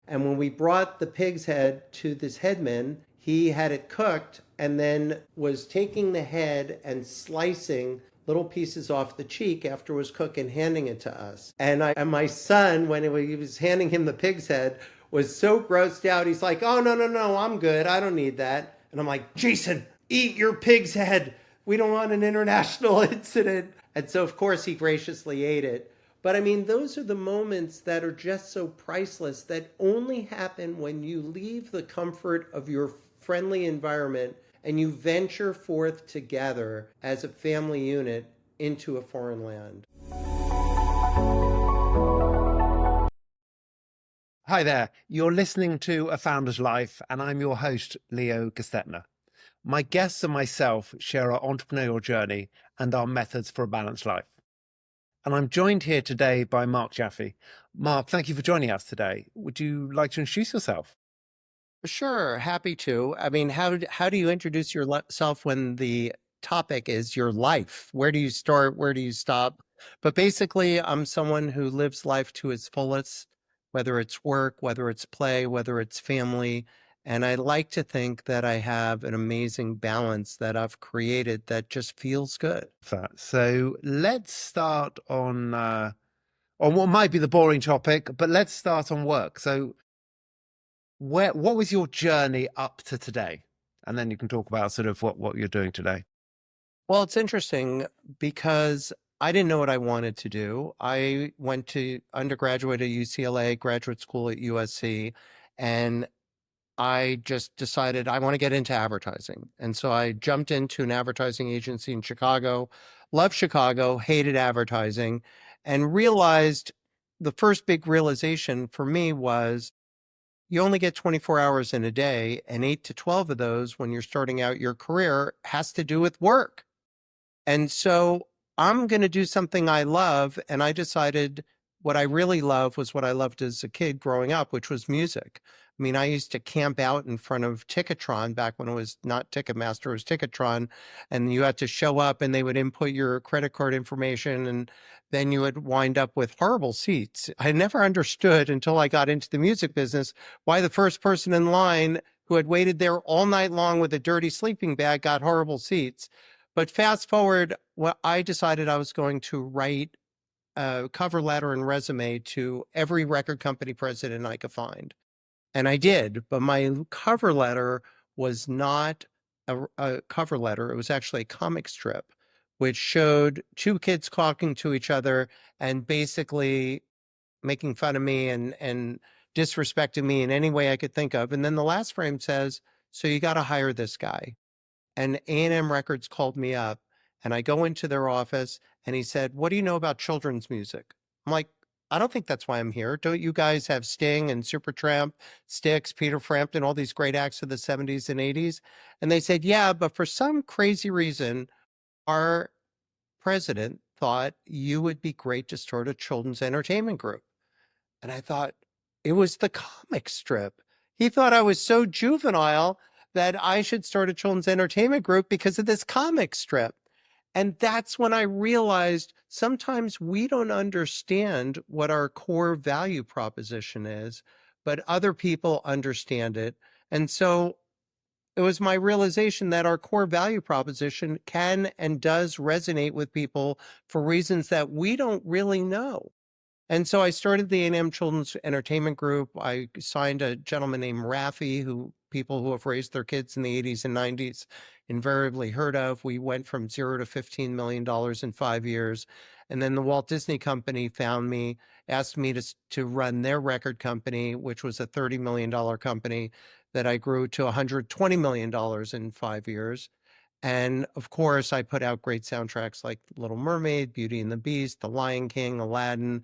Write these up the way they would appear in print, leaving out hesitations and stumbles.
And when we brought the pig's head to this headman, he had it cooked and then was taking the head and slicing little pieces off the cheek after it was cooked and handing it to us. And my son, when he was handing him the pig's head, was so grossed out. He's like, "Oh, no, no, no, I'm good. I don't need that." And I'm like, "Jason, eat your pig's head. We don't want an international incident." And so, of course, he graciously ate it. But I mean, those are the moments that are just so priceless that only happen when you leave the comfort of your friendly environment and you venture forth together as a family unit into a foreign land. Hi there. You're listening to A Founder's Life, and I'm your host, Leo Gestetner. My guests and myself share our entrepreneurial journey and our methods for a balanced life. And I'm joined here today by Mark Jaffe. Mark, thank you for joining us today. Would you like to introduce yourself? Sure, happy to. I mean, how do you introduce yourself when the topic is your life? Where do you start? Where do you stop? But basically, I'm someone who lives life to its fullest, whether it's work, whether it's play, whether it's family. And I like to think that I have an amazing balance that I've created that just feels good. So let's start on what might be the boring topic, but let's start on work. So what was your journey up to today? And then you can talk about sort of what you're doing today. Well, it's interesting because I didn't know what I wanted to do. I went to undergraduate at UCLA, graduate school at USC, and I just decided I want to get into advertising. And so I jumped into an advertising agency in Chicago, loved Chicago, hated advertising, and realized the first big realization for me was you only get 24 hours in a day, and 8 to 12 of those when you're starting out your career has to do with work. And so I'm going to do something I love. And I decided what I really love was what I loved as a kid growing up, which was music. I mean, I used to camp out in front of Ticketron back when it was not Ticketmaster, it was Ticketron. And you had to show up and they would input your credit card information. And then you would wind up with horrible seats. I never understood until I got into the music business why the first person in line who had waited there all night long with a dirty sleeping bag got horrible seats. But fast forward, well, I decided I was going to write a cover letter and resume to every record company president I could find. And I did, but my cover letter was not a cover letter. It was actually a comic strip, which showed two kids talking to each other and basically making fun of me and disrespecting me in any way I could think of. And then the last frame says, "So you got to hire this guy." And A&M Records called me up and I go into their office and he said, "What do you know about children's music?" I'm like, "I don't think that's why I'm here. Don't you guys have Sting and Supertramp, Styx, Peter Frampton, all these great acts of the 70s and 80s?" And they said, "Yeah, but for some crazy reason, our president thought you would be great to start a children's entertainment group." And I thought, it was the comic strip. He thought I was so juvenile that I should start a children's entertainment group because of this comic strip. And that's when I realized sometimes we don't understand what our core value proposition is, but other people understand it. And so it was my realization that our core value proposition can and does resonate with people for reasons that we don't really know. And so I started the A&M Children's Entertainment Group. I signed a gentleman named Raffi, who people who have raised their kids in the 80s and 90s invariably heard of. We went from 0 to $15 million in 5 years. And then the Walt Disney Company found me, asked me to run their record company, which was a $30 million company that I grew to $120 million in 5 years. And of course, I put out great soundtracks like Little Mermaid, Beauty and the Beast, The Lion King, Aladdin.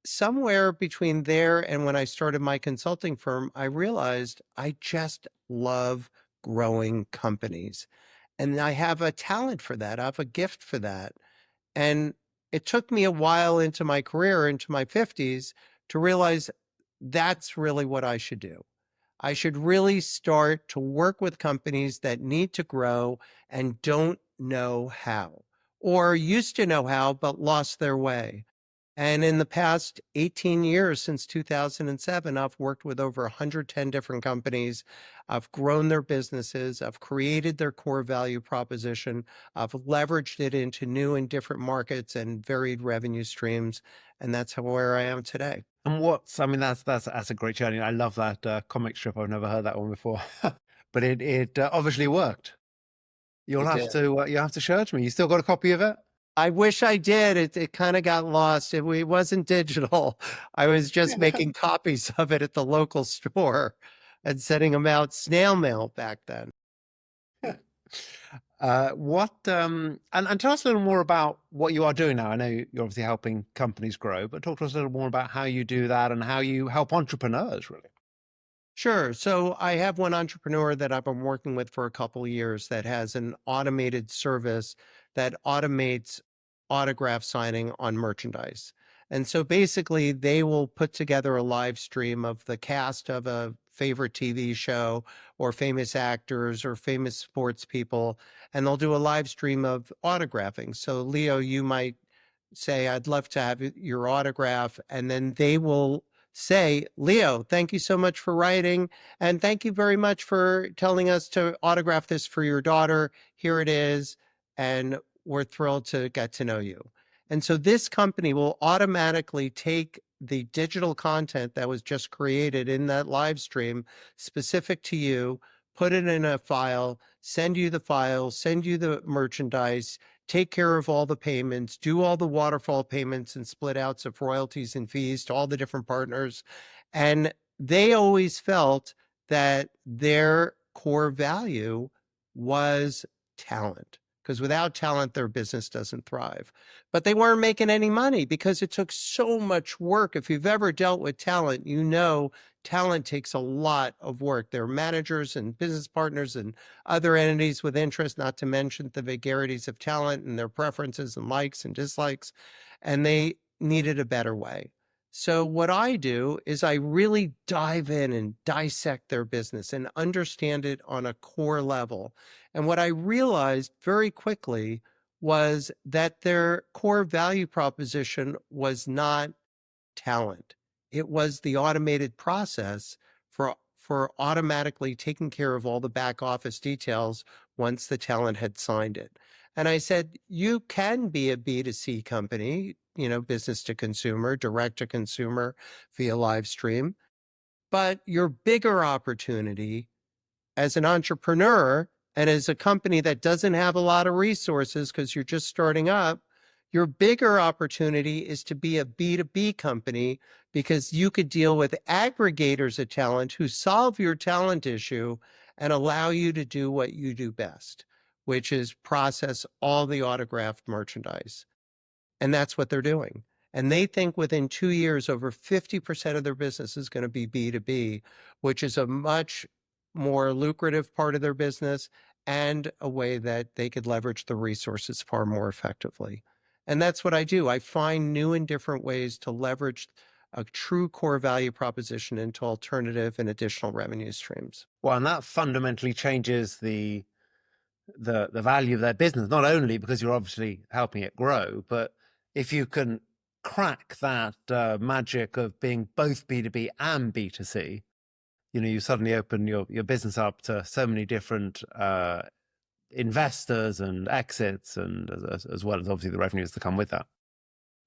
Somewhere between there and when I started my consulting firm, I realized I just love growing companies. And I have a talent for that. I have a gift for that. And it took me a while into my career, into my 50s, to realize that's really what I should do. I should really start to work with companies that need to grow and don't know how, or used to know how, but lost their way. And in the past 18 years, since 2007, I've worked with over 110 different companies. I've grown their businesses. I've created their core value proposition. I've leveraged it into new and different markets and varied revenue streams. And that's where I am today. And I mean, that's a great journey. I love that comic strip. I've never heard that one before, but it obviously worked. It did. You have to share it to me. You still got a copy of it? I wish I did. It kind of got lost. It wasn't digital. I was just making copies of it at the local store and sending them out snail mail back then. And tell us a little more about what you are doing now. I know you're obviously helping companies grow, but talk to us a little more about how you do that and how you help entrepreneurs, really. Sure. So I have one entrepreneur that I've been working with for a couple of years that has an automated service that automates autograph signing on merchandise. And so basically, they will put together a live stream of the cast of a favorite TV show or famous actors or famous sports people, and they'll do a live stream of autographing. So, Leo, you might say, I'd love to have your autograph. And then they will say, Leo, thank you so much for writing. And thank you very much for telling us to autograph this for your daughter. Here it is. And we're thrilled to get to know you. And so this company will automatically take the digital content that was just created in that live stream specific to you, put it in a file, send you the merchandise, take care of all the payments, do all the waterfall payments and split outs of royalties and fees to all the different partners. And they always felt that their core value was talent, because without talent, their business doesn't thrive. But they weren't making any money because it took so much work. If you've ever dealt with talent, you know talent takes a lot of work. There are managers and business partners and other entities with interest, not to mention the vagaries of talent and their preferences and likes and dislikes, and they needed a better way. So what I do is I really dive in and dissect their business and understand it on a core level. And what I realized very quickly was that their core value proposition was not talent. It was the automated process for automatically taking care of all the back office details once the talent had signed it. And I said, you can be a B2C company, business to consumer, direct to consumer via live stream, but your bigger opportunity as an entrepreneur and as a company that doesn't have a lot of resources because you're just starting up, your bigger opportunity is to be a B2B company because you could deal with aggregators of talent who solve your talent issue and allow you to do what you do best, which is process all the autographed merchandise. And that's what they're doing. And they think within 2 years, over 50% of their business is going to be B2B, which is a much more lucrative part of their business and a way that they could leverage the resources far more effectively. And that's what I do. I find new and different ways to leverage a true core value proposition into alternative and additional revenue streams. Well, and that fundamentally changes the value of their business, not only because you're obviously helping it grow, but if you can crack that magic of being both B2B and B2C, you suddenly open your business up to so many different investors and exits, and as well as obviously the revenues that come with that.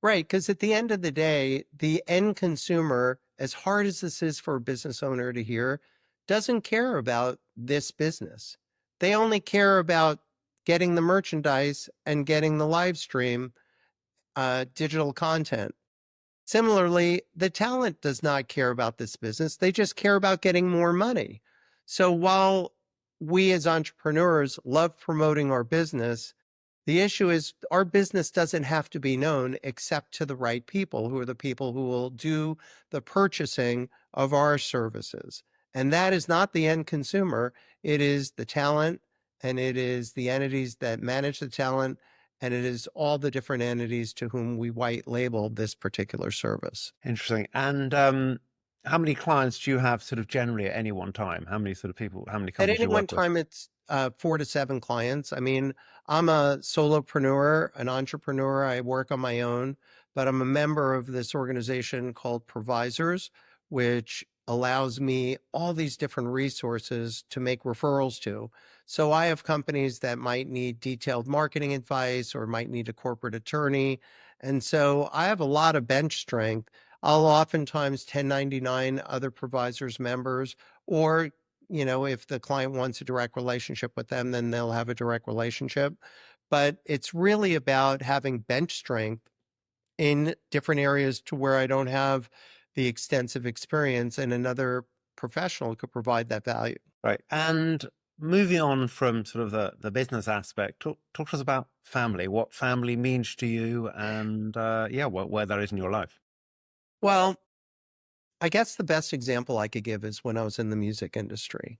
Right, because at the end of the day, the end consumer, as hard as this is for a business owner to hear, doesn't care about this business. They only care about getting the merchandise and getting the live stream digital content. Similarly, the talent does not care about this business. They just care about getting more money. So while we as entrepreneurs love promoting our business, the issue is our business doesn't have to be known except to the right people, who are the people who will do the purchasing of our services. And that is not the end consumer. It is the talent, and it is the entities that manage the talent, and it is all the different entities to whom we white label this particular service. Interesting. And how many clients do you have sort of generally at any one time? How many sort of people, how many At companies do any you one work with? time, it's 4 to 7 clients. I mean, I'm a solopreneur, an entrepreneur. I work on my own. but I'm a member of this organization called Provisors, which allows me all these different resources to make referrals to. So I have companies that might need detailed marketing advice or might need a corporate attorney. And so I have a lot of bench strength. I'll oftentimes 1099 other provisors members, or, if the client wants a direct relationship with them, then they'll have a direct relationship. But it's really about having bench strength in different areas to where I don't have the extensive experience and another professional could provide that value. Right. And moving on from sort of the business aspect, talk to us about family, what family means to you, and yeah, where that is in your life. Well, I guess the best example I could give is when I was in the music industry.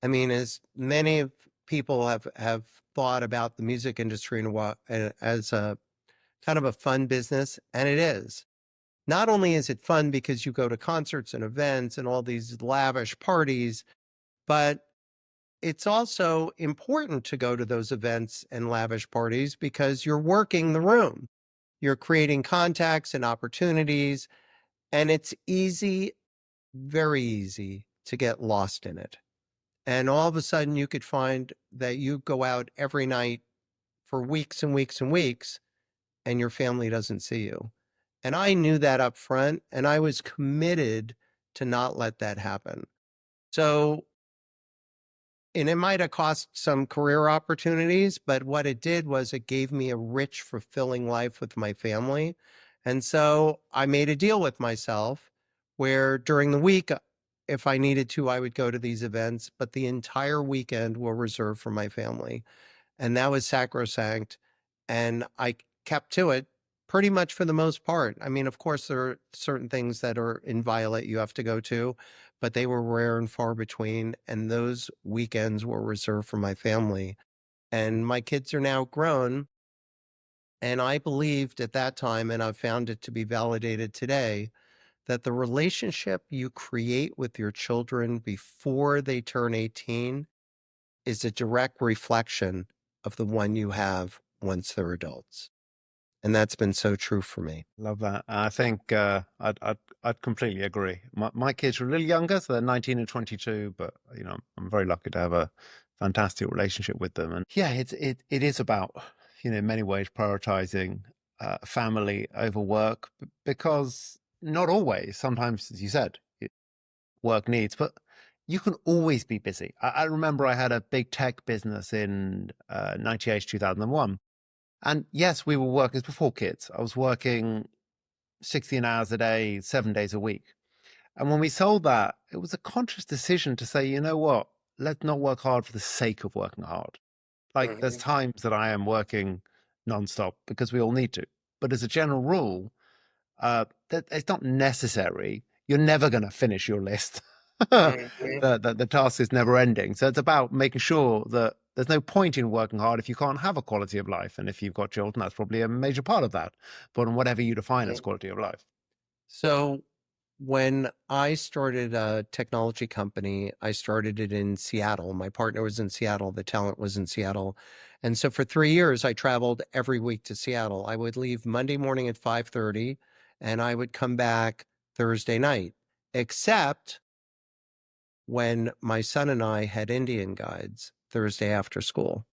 I mean, as many of people have thought about the music industry and what as a kind of a fun business, and it is. Not only is it fun because you go to concerts and events and all these lavish parties, but it's also important to go to those events and lavish parties because you're working the room. You're creating contacts and opportunities, and it's easy, very easy to get lost in it. And all of a sudden, you could find that you go out every night for weeks and weeks and weeks, and your family doesn't see you. And I knew that up front, and I was committed to not let that happen. So, and it might have cost some career opportunities, but what it did was it gave me a rich, fulfilling life with my family. And so I made a deal with myself where during the week, if I needed to, I would go to these events, but the entire weekend were reserved for my family. And that was sacrosanct. And I kept to it pretty much for the most part. I mean, of course, there are certain things that are inviolate you have to go to, but they were rare and far between. And those weekends were reserved for my family. And my kids are now grown. And I believed at that time, and I've found it to be validated today, that the relationship you create with your children before they turn 18 is a direct reflection of the one you have once they're adults. And that's been so true for me. Love that. I think I'd completely agree. My kids are a little younger, so they're 19 and 22, but I'm very lucky to have a fantastic relationship with them. And yeah, it is about in many ways prioritizing family over work because not always. Sometimes, as you said, work needs, but you can always be busy. I remember I had a big tech business in 98, 2001. And yes, we were workers before kids. I was working 16 hours a day, 7 days a week. And when we sold that, it was a conscious decision to say, you know what? Let's not work hard for the sake of working hard. Like there's Mhm. times that I am working nonstop because we all need to. But as a general rule, that it's not necessary. You're never going to finish your list. Mhm. The task is never ending. So it's about making sure that there's no point in working hard if you can't have a quality of life. And if you've got children, that's probably a major part of that. But on whatever you define as quality of life. So when I started a technology company, I started it in Seattle. My partner was in Seattle, the talent was in Seattle. And so for 3 years, I traveled every week to Seattle. I would leave Monday morning at 5:30 and I would come back Thursday night, except when my son and I had Indian guides Thursday after school.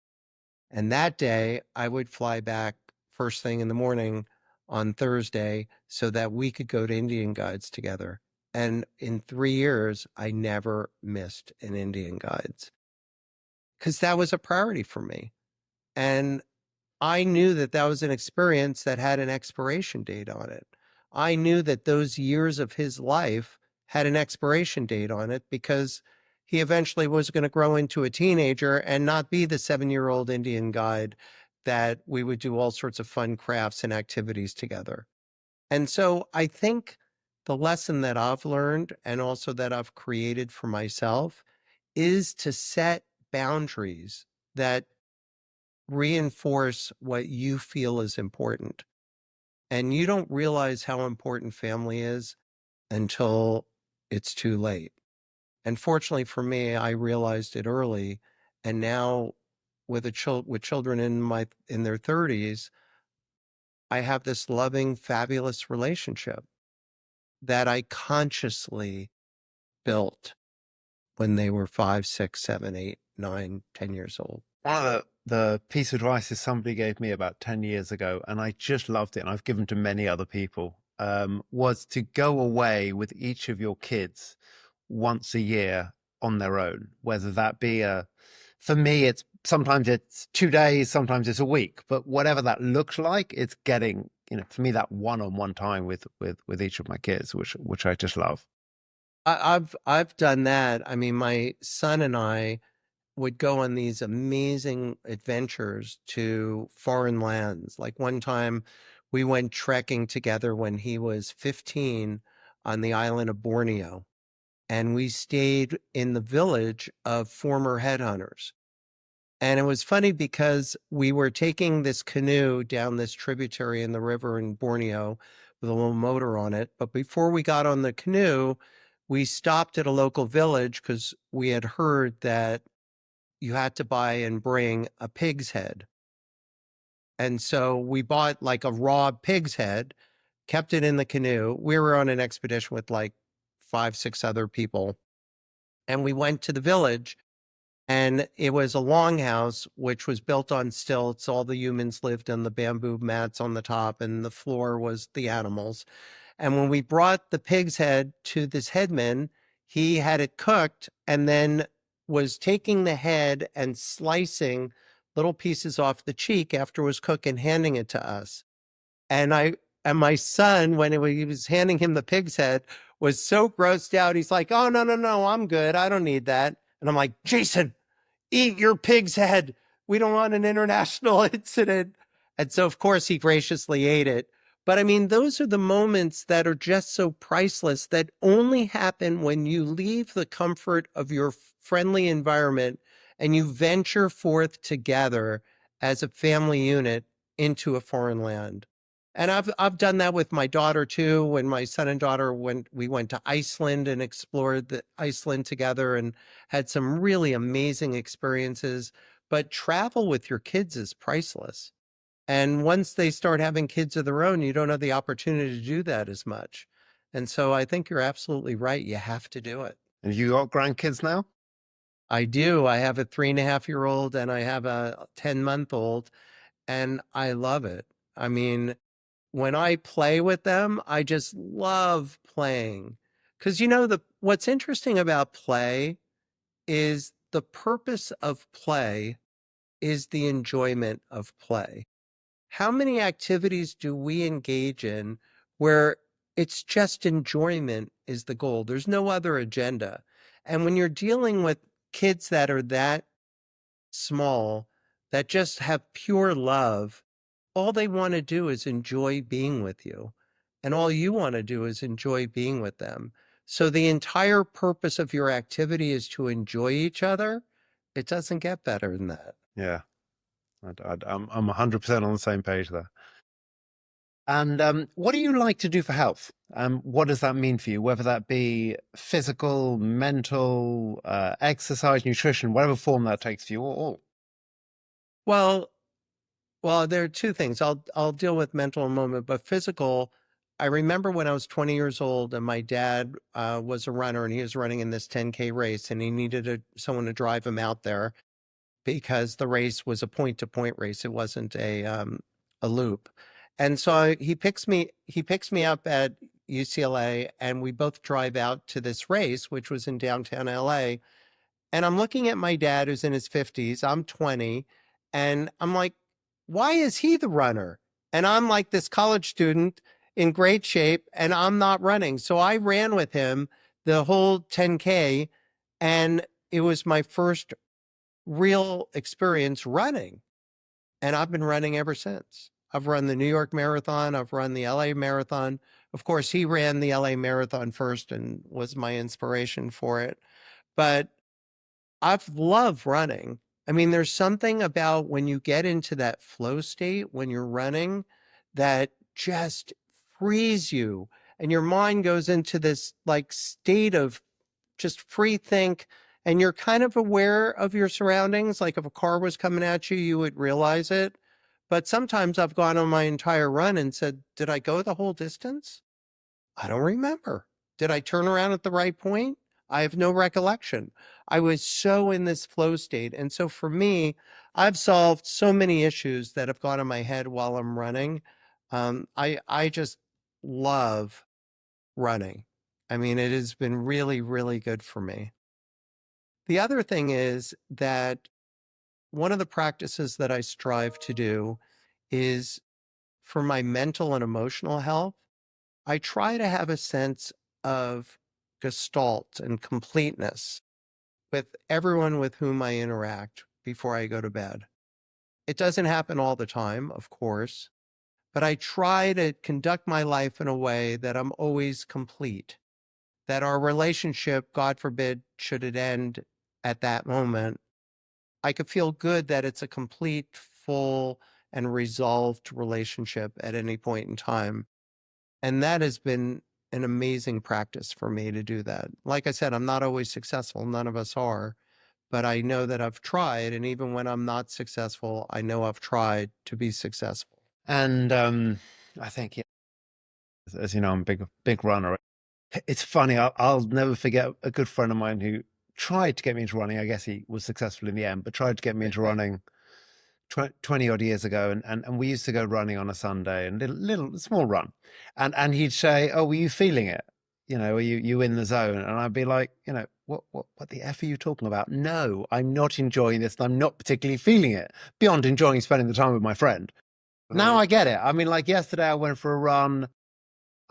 And that day, I would fly back first thing in the morning on Thursday so that we could go to Indian guides together. And in 3 years, I never missed an Indian guides because that was a priority for me. And I knew that that was an experience that had an expiration date on it. I knew that those years of his life had an expiration date on it because he eventually was going to grow into a teenager and not be the 7-year-old Indian guide that we would do all sorts of fun crafts and activities together. And so I think the lesson that I've learned and also that I've created for myself is to set boundaries that reinforce what you feel is important. And you don't realize how important family is until it's too late. And fortunately for me, I realized it early. And now with with children in their 30s, I have this loving, fabulous relationship that I consciously built when they were 5, 6, 7, 8, 9, 10 years old. One of the piece of advice that somebody gave me about 10 years ago, and I just loved it, and I've given to many other people, was to go away with each of your kids once a year on their own, whether that be for me, it's sometimes it's 2 days, sometimes it's a week, but whatever that looks like, it's getting, for me, that one-on-one time with each of my kids, which I just love. I've done that. I mean, my son and I would go on these amazing adventures to foreign lands. Like one time we went trekking together when he was 15 on the island of Borneo, and we stayed in the village of former headhunters. And it was funny because we were taking this canoe down this tributary in the river in Borneo with a little motor on it. But before we got on the canoe, we stopped at a local village because we had heard that you had to buy and bring a pig's head. And so we bought like a raw pig's head, kept it in the canoe. We were on an expedition with like 5, 6 other people. And we went to the village, and it was a longhouse which was built on stilts. All the humans lived on the bamboo mats on the top, and the floor was the animals. And when we brought the pig's head to this headman, he had it cooked and then was taking the head and slicing little pieces off the cheek after it was cooked and handing it to us. And my son, when he was handing him the pig's head, was so grossed out. He's like, "Oh, no, no, no, I'm good. I don't need that." And I'm like, "Jason, eat your pig's head. We don't want an international incident." And so, of course, he graciously ate it. But I mean, those are the moments that are just so priceless that only happen when you leave the comfort of your friendly environment and you venture forth together as a family unit into a foreign land. And I've done that with my daughter too. When my son and daughter we went to Iceland and explored the Iceland together and had some really amazing experiences. But travel with your kids is priceless. And once they start having kids of their own, you don't have the opportunity to do that as much. And so I think you're absolutely right. You have to do it. And you got grandkids now? I do. I have a 3.5-year old and I have a 10-month-old, and I love it. I mean, when I play with them, I just love playing. Because what's interesting about play is the purpose of play is the enjoyment of play. How many activities do we engage in where it's just enjoyment is the goal? There's no other agenda. And when you're dealing with kids that are that small, that just have pure love, all they want to do is enjoy being with you. And all you want to do is enjoy being with them. So the entire purpose of your activity is to enjoy each other. It doesn't get better than that. Yeah, I'm 100% on the same page there. And what do you like to do for health? What does that mean for you? Whether that be physical, mental, exercise, nutrition, whatever form that takes for you, or all. Well, well, there are two things. I'll deal with mental in a moment, but physical. I remember when I was 20 years old and my dad was a runner and he was running in this 10K race and he needed someone to drive him out there because the race was a point-to-point race. It wasn't a loop. And so he picks me up at UCLA and we both drive out to this race, which was in downtown LA. And I'm looking at my dad who's in his 50s. I'm 20. And I'm like, why is he the runner? And I'm like this college student in great shape and I'm not running. So I ran with him the whole 10K. And it was my first real experience running. And I've been running ever since. I've run the New York Marathon. I've run the LA Marathon. Of course, he ran the LA Marathon first and was my inspiration for it. But I've loved running. I mean, there's something about when you get into that flow state when you're running that just frees you and your mind goes into this like state of just free think, and you're kind of aware of your surroundings. Like if a car was coming at you, you would realize it. But sometimes I've gone on my entire run and said, did I go the whole distance? I don't remember. Did I turn around at the right point? I have no recollection. I was so in this flow state. And so for me, I've solved so many issues that have gone in my head while I'm running. I just love running. I mean, it has been really, really good for me. The other thing is that one of the practices that I strive to do is for my mental and emotional health. I try to have a sense of gestalt and completeness with everyone with whom I interact before I go to bed. It doesn't happen all the time, of course, but I try to conduct my life in a way that I'm always complete, that our relationship, God forbid, should it end at that moment, I could feel good that it's a complete, full, and resolved relationship at any point in time. And that has been an amazing practice for me to do that. Like I said, I'm not always successful. None of us are, but I know that I've tried. And even when I'm not successful, I know I've tried to be successful. And I think, yeah, as you know, I'm a big runner. It's funny. I'll never forget a good friend of mine who tried to get me into running. I guess he was successful in the end, but tried to get me into running 20 odd years ago. And we used to go running on a Sunday and little small run. And he'd say, "Oh, were you feeling it? You know, are you in the zone?" And I'd be like, you know, what the F are you talking about? No, I'm not enjoying this. And I'm not particularly feeling it beyond enjoying spending the time with my friend. Now Right. I get it. I mean, like yesterday I went for a run.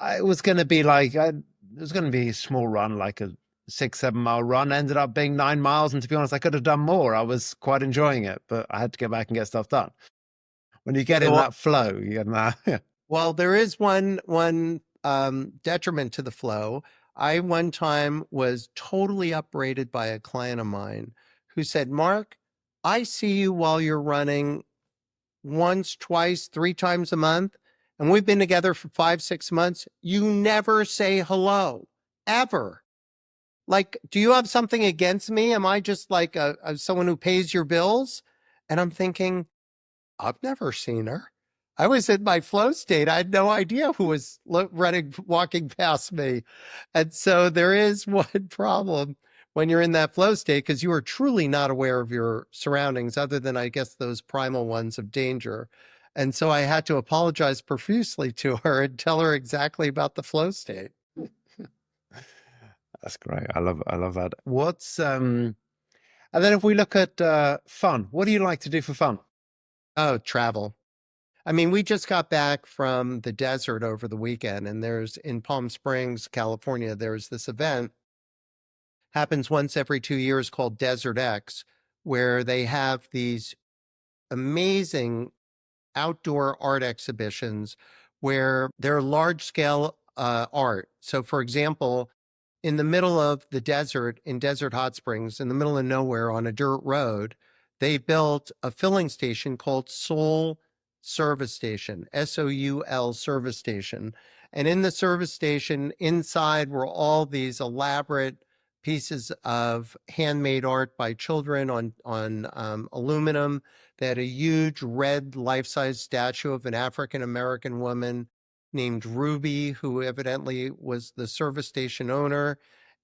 It was going to be it was going to be a small run, like a 6, 7 mile run. Ended up being 9 miles, and to be honest, I could have done more. I was quite enjoying it, but I had to get back and get stuff done. When you get in So, that flow, you get that. Yeah. well, there is one detriment to the flow. I one time was totally upbraided by a client of mine who said, Mark, I see you while you're running once, twice, 3 times a month, and we've been together for 5, 6 months. You never say hello, ever. Like, do you have something against me? Am I just like someone who pays your bills? And I'm thinking, I've never seen her. I was in my flow state. I had no idea who was running, walking past me. And so there is one problem when you're in that flow state because you are truly not aware of your surroundings, other than, I guess, those primal ones of danger. And so I had to apologize profusely to her and tell her exactly about the flow state. That's great. I love that. And then if we look at fun, what do you like to do for fun? Oh, travel. I mean, we just got back from the desert over the weekend, and there's in Palm Springs, California, there's this event happens once every 2 years called Desert X, where they have these amazing outdoor art exhibitions where they're large scale art. So, for example, in the middle of the desert in Desert Hot Springs, in the middle of nowhere on a dirt road, they built a filling station called Soul Service Station, SOUL Service Station. And in the service station, inside were all these elaborate pieces of handmade art by children on aluminum. They had a huge red life-size statue of an African American woman named Ruby, who evidently was the service station owner.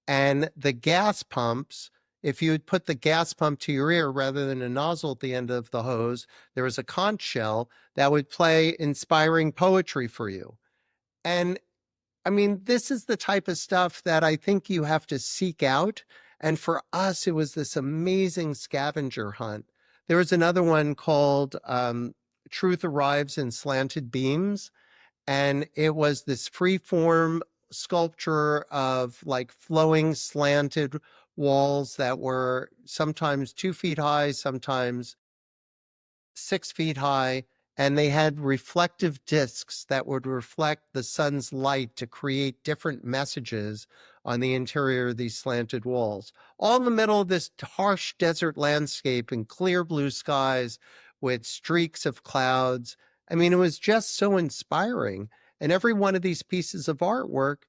And the gas pumps, if you would put the gas pump to your ear rather than a nozzle at the end of the hose, there was a conch shell that would play inspiring poetry for you. And I mean, this is the type of stuff that I think you have to seek out. And for us, it was this amazing scavenger hunt. There was another one called Truth Arrives in Slanted Beams, and it was this free form sculpture of like flowing slanted walls that were sometimes 2 feet high, sometimes 6 feet high, and they had reflective discs that would reflect the sun's light to create different messages on the interior of these slanted walls. All in the middle of this harsh desert landscape and clear blue skies with streaks of clouds. I mean, it was just so inspiring. And every one of these pieces of artwork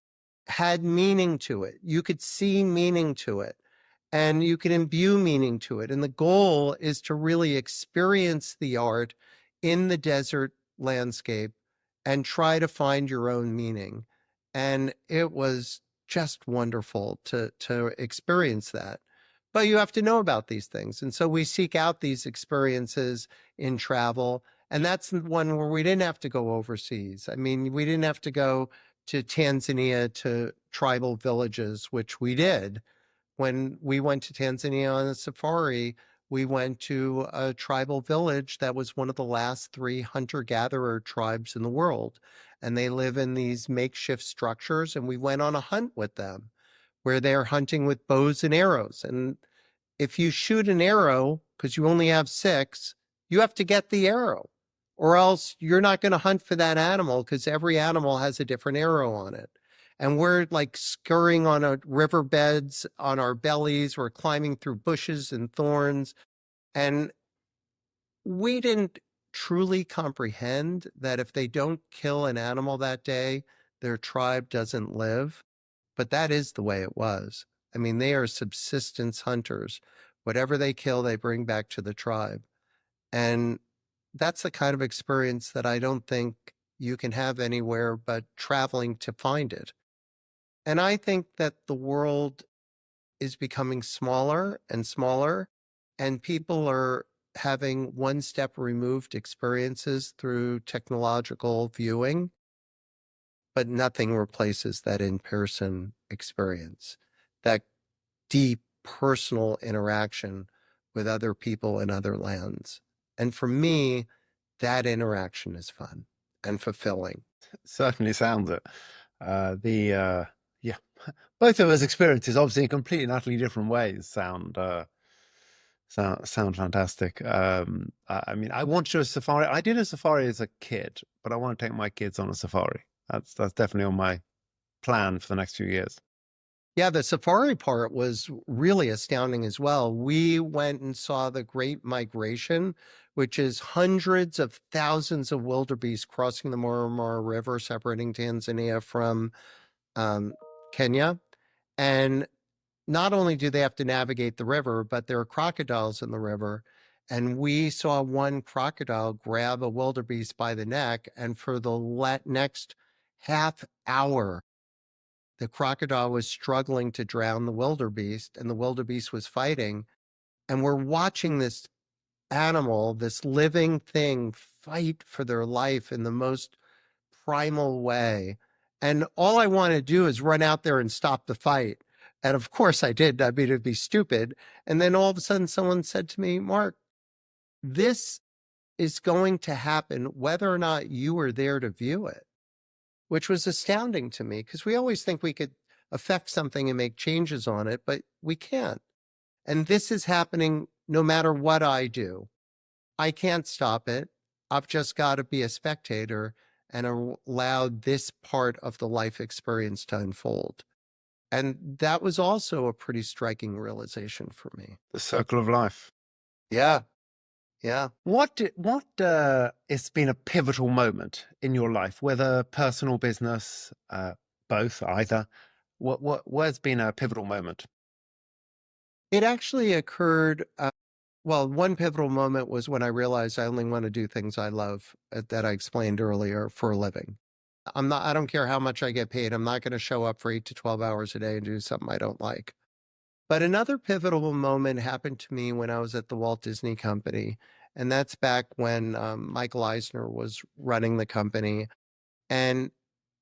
had meaning to it. You could see meaning to it and you can imbue meaning to it. And the goal is to really experience the art in the desert landscape and try to find your own meaning. And it was just wonderful to experience that. But you have to know about these things. And so we seek out these experiences in travel. And that's the one where we didn't have to go overseas. I mean, we didn't have to go to Tanzania to tribal villages, which we did. When we went to Tanzania on a safari, we went to a tribal village that was one of the last three hunter-gatherer tribes in the world. And they live in these makeshift structures. And we went on a hunt with them where they're hunting with bows and arrows. And if you shoot an arrow, because you only have six, you have to get the arrow, or else you're not going to hunt for that animal because every animal has a different arrow on it. And we're like scurrying on a riverbeds on our bellies. We're climbing through bushes and thorns. And we didn't truly comprehend that if they don't kill an animal that day, their tribe doesn't live. But that is the way it was. I mean, they are subsistence hunters. Whatever they kill, they bring back to the tribe. And that's the kind of experience that I don't think you can have anywhere but traveling to find it. And I think that the world is becoming smaller and smaller, and people are having one step removed experiences through technological viewing, but nothing replaces that in-person experience, that deep personal interaction with other people in other lands. And for me, that interaction is fun and fulfilling. Certainly sounds it. Yeah, both of those experiences, obviously in completely and utterly different ways, sound fantastic. I mean, I want to do a safari. I did a safari as a kid, but I want to take my kids on a safari. That's definitely on my plan for the next few years. Yeah, the safari part was really astounding as well. We went and saw the Great Migration, which is hundreds of thousands of wildebeest crossing the Mara River, separating Tanzania from um, Kenya. And not only do they have to navigate the river, but there are crocodiles in the river. And we saw one crocodile grab a wildebeest by the neck, and for the next half hour, the crocodile was struggling to drown the wildebeest, and the wildebeest was fighting. And we're watching this animal, this living thing, fight for their life in the most primal way. And all I want to do is run out there and stop the fight. And of course I did. I mean, it'd be stupid. And then all of a sudden, someone said to me, Mark, this is going to happen whether or not you were there to view it, which was astounding to me because we always think we could affect something and make changes on it, but we can't. And this is happening no matter what I do. I can't stop it. I've just got to be a spectator and allow this part of the life experience to unfold. And that was also a pretty striking realization for me. The circle of life. Yeah. Yeah. It's been a pivotal moment in your life, whether personal, business, both, either. Where's been a pivotal moment? It actually occurred. Well, one pivotal moment was when I realized I only want to do things I love that I explained earlier for a living. I don't care how much I get paid. I'm not going to show up for 8 to 12 hours a day and do something I don't like. But another pivotal moment happened to me when I was at the Walt Disney Company. And that's back when Michael Eisner was running the company. And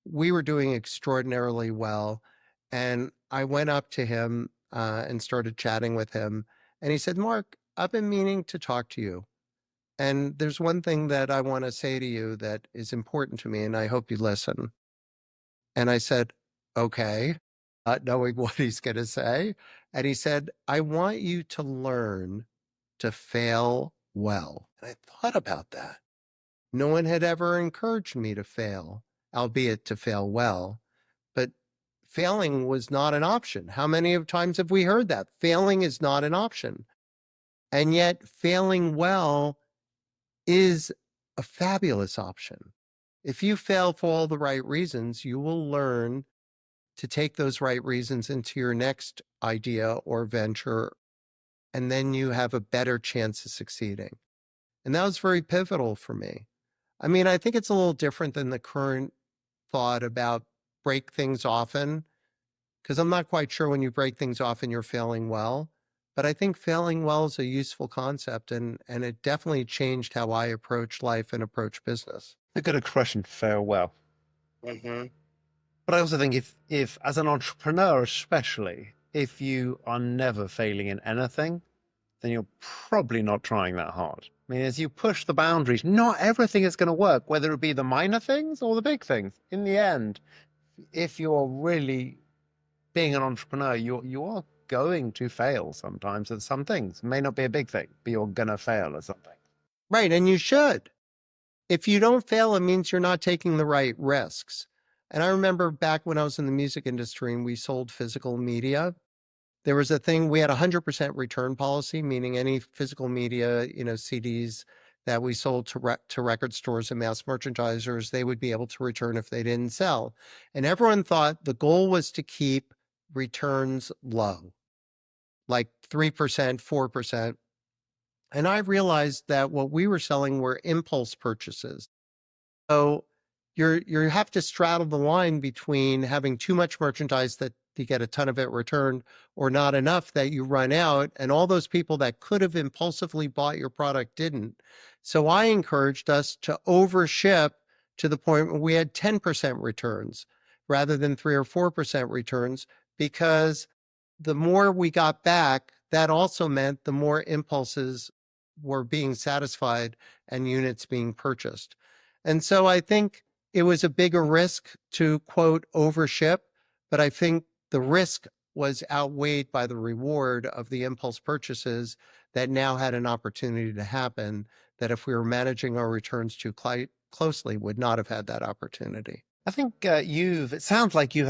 we were doing extraordinarily well. And I went up to him and started chatting with him. And he said, Mark, I've been meaning to talk to you. And there's one thing that I want to say to you that is important to me, and I hope you listen. And I said, okay, not knowing what he's going to say. And he said, I want you to learn to fail well. And I thought about that. No one had ever encouraged me to fail, albeit to fail well. But failing was not an option. How many times have we heard that? Failing is not an option. And yet, failing well is a fabulous option. If you fail for all the right reasons, you will learn to take those right reasons into your next idea or venture, and then you have a better chance of succeeding. And that was very pivotal for me. I mean, I think it's a little different than the current thought about break things often, because I'm not quite sure when you break things often, you're failing well. But I think failing well is a useful concept, and it definitely changed how I approach life and approach business. A good expression, farewell. Hmm. But I also think if as an entrepreneur, especially, if you are never failing in anything, then you're probably not trying that hard. I mean, as you push the boundaries, not everything is going to work, whether it be the minor things or the big things. In the end, if you're really being an entrepreneur, you are going to fail sometimes at some things. It may not be a big thing, but you're gonna fail at something. Right. And you should. If you don't fail, it means you're not taking the right risks. And I remember back when I was in the music industry and we sold physical media, there was a thing, we had a 100% return policy, meaning any physical media, CDs that we sold to record stores and mass merchandisers, they would be able to return if they didn't sell. And everyone thought the goal was to keep returns low, like 3%, 4%. And I realized that what we were selling were impulse purchases. So you have to straddle the line between having too much merchandise that you get a ton of it returned, or not enough that you run out, and all those people that could have impulsively bought your product didn't. So I encouraged us to overship to the point where we had 10% returns rather than 3 or 4% returns, because the more we got back, that also meant the more impulses were being satisfied and units being purchased. And so I think it was a bigger risk to quote overship, but I think the risk was outweighed by the reward of the impulse purchases that now had an opportunity to happen, that if we were managing our returns too closely would not have had that opportunity. I think it sounds like you've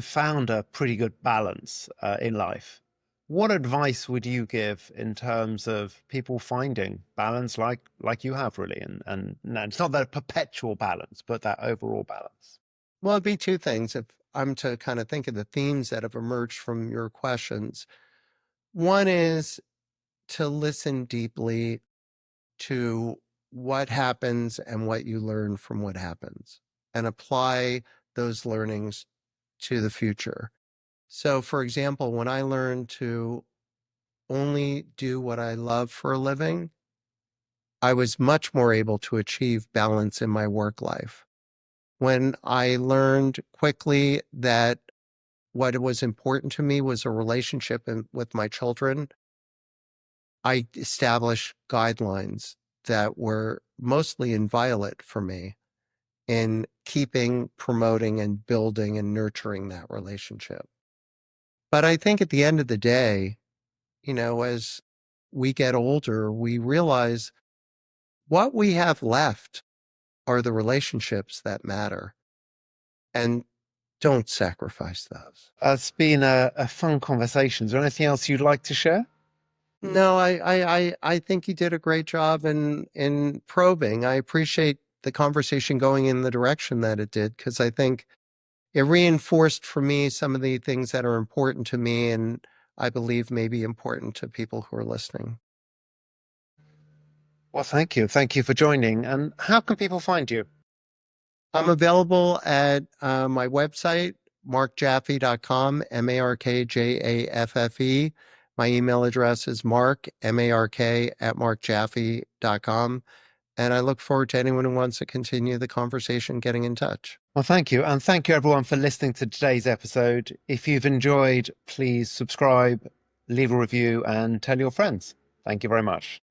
found a pretty good balance in life. What advice would you give in terms of people finding balance like you have really? And no, it's not that perpetual balance, but that overall balance. Well, it'd be two things if I'm to kind of think of the themes that have emerged from your questions. One is to listen deeply to what happens and what you learn from what happens, and apply those learnings to the future. So, for example, when I learned to only do what I love for a living, I was much more able to achieve balance in my work life. When I learned quickly that what was important to me was a relationship with my children, I established guidelines that were mostly inviolate for me in keeping, promoting, and building and nurturing that relationship. But I think at the end of the day, as we get older, we realize what we have left are the relationships that matter, and don't sacrifice those. It's been a fun conversation. Is there anything else you'd like to share? No, I think you did a great job in probing. I appreciate the conversation going in the direction that it did, because I think it reinforced for me some of the things that are important to me, and I believe may be important to people who are listening. Well, thank you. Thank you for joining. And how can people find you? I'm available at my website, markjaffe.com, MARKJAFFE. My email address is mark, MARK, at markjaffe.com. And I look forward to anyone who wants to continue the conversation getting in touch. Well, thank you. And thank you, everyone, for listening to today's episode. If you've enjoyed, please subscribe, leave a review, and tell your friends. Thank you very much.